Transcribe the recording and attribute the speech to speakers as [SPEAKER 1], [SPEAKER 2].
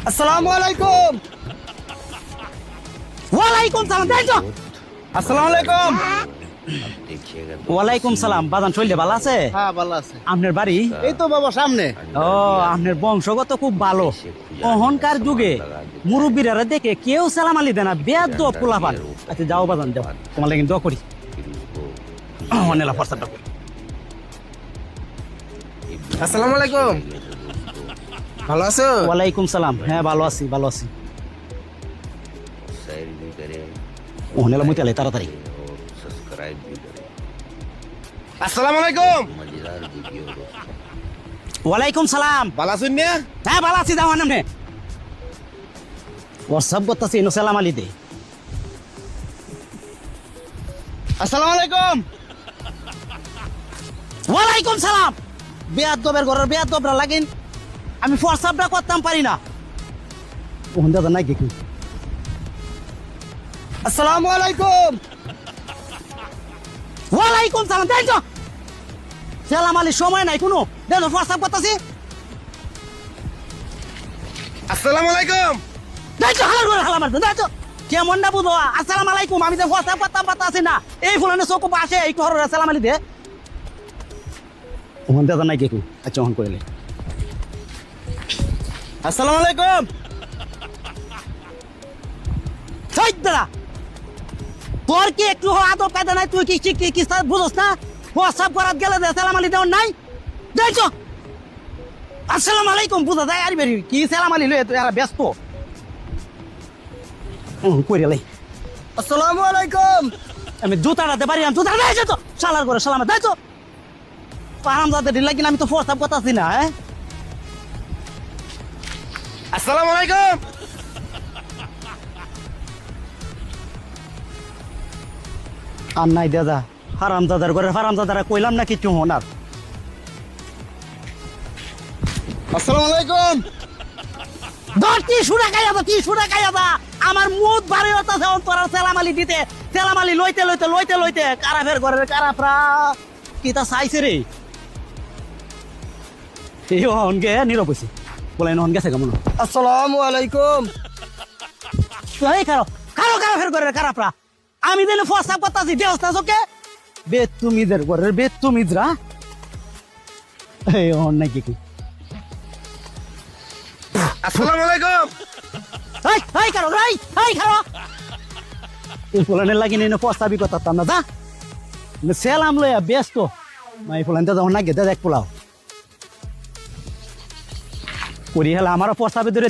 [SPEAKER 1] আসসালামু আলাইকুম।
[SPEAKER 2] ওয়ালাইকুম সালাম। দেখছো?
[SPEAKER 1] আসসালামু আলাইকুম।
[SPEAKER 2] ওয়ালাইকুম সালাম। বাদান চললে ভালো আছে?
[SPEAKER 1] হ্যাঁ ভালো আছে।
[SPEAKER 2] আপনার বাড়ি?
[SPEAKER 1] এই তো বাবা সামনে।
[SPEAKER 2] ও, আপনার বংশগত খুব ভালো। অহংকার যুগে মুরব্বীরা দেখে কেউ সালাম আলি দেয় না, বেয়াদব পোলাপান। আচ্ছা যাও বাদান যাও, তোমার লাগি দোয়া করি। অনেলা ফরসাটা করি।
[SPEAKER 1] আসসালামু আলাইকুম। ভালো আছো?
[SPEAKER 2] ওয়ালাইকুম সালাম। হ্যাঁ ভালো আছি, ভালো আছি। অনেলা মুইতালে তাড়াতাড়ি।
[SPEAKER 1] আসসালামু আলাইকুম।
[SPEAKER 2] ওয়ালাইকুম সালাম।
[SPEAKER 1] ভালো আছেন না?
[SPEAKER 2] হ্যাঁ ভালো আছি, যাও আনামনে। হোয়াটসঅ্যাপ করতেছি, ইনো সালাম আলি দে।
[SPEAKER 1] আসসালামু আলাইকুম।
[SPEAKER 2] ওয়ালাইকুম সালাম। বেয়াদবের ঘরের বেয়াদবরা লাগিন, আমি হোয়াটসঅ্যাপটা করতাম পারি না। ওখান দাদা নাই দেখি।
[SPEAKER 1] আসসালামু আলাইকুম।
[SPEAKER 2] ওয়ালাইকুম সালাম। দেখছো সালাম আলি সময় নাই কোনো, দেখো হোয়াটসঅ্যাপ করতেছি।
[SPEAKER 1] আসসালামু আলাইকুম।
[SPEAKER 2] দেখছো হালার ঘরে হালা মারবে, দেখছো কেমন না বুঝো। আসসালাম আলাইকুম, আমি যে হোয়াটসঅ্যাপ করতাম পারতাছি না। এই ফুলানে চোখ আসে এই ঘরের সালাম আলি দে। ওখান দাদা নাই দেখি। আচ্ছা ওখান করে
[SPEAKER 1] আসসালামু আলাইকুম।
[SPEAKER 2] দাদা তোর কি একটু আদব কায়দা নাই? তুই কি বুঝোস না? হোয়াটসঅ্যাপ করার গেলে সালাম আলি দেওয়ার নাই। দেখছো আসসালাম আলাইকুম বুঝা যায় আর বেরি কি সালাম আলি লয়ে তুই আর ব্যস্ত কইরে লাই।
[SPEAKER 1] আসসালামু আলাইকুম।
[SPEAKER 2] আমি জুতাটাতে পারি না, জুতা দেয়ছো তো শালার করে সালামে দেখছো পারাম যাতে ঢিলা কিনা আমি তো হোয়াটসঅ্যাপ করতেছি না। হ্যাঁ
[SPEAKER 1] আসসালামু আলাইকুম।
[SPEAKER 2] আর নাই দাদা, হারাম দাদার ঘরে হারাম দাদারা কইলাম না কিছু হনার।
[SPEAKER 1] আসসালামু আলাইকুম।
[SPEAKER 2] ধর কি সুরা খাইয়া দা আমার মুখ বাড়ি হতাছে অন্তরার সেলামালি দিতে। সেলামালি লইতে লইতে লইতে লইতে কারাফের ঘরের কারাফরা কি তা চাইছে রে। এই হনগে নীরব হইছে, বলে হন গেছে কেমন।
[SPEAKER 1] আসসালামু আলাইকুম।
[SPEAKER 2] এই কারাফের ঘরের কারাফরা আমি দিলে ফসাব করতাছি দেহস্তা চোখে বেতুমিদের ঘরের বেতুমিদরা। এই হন নাকি কি
[SPEAKER 1] আসসালামু আলাইকুম।
[SPEAKER 2] লাগি নেই প্রস্তাবই করতাম না। যা সেলাম লইয়া ব্যস্ত মাই ফুলান যখন না গেতে দেখ পোলাও করি হেলা আমারও প্রস্তাবে ধরে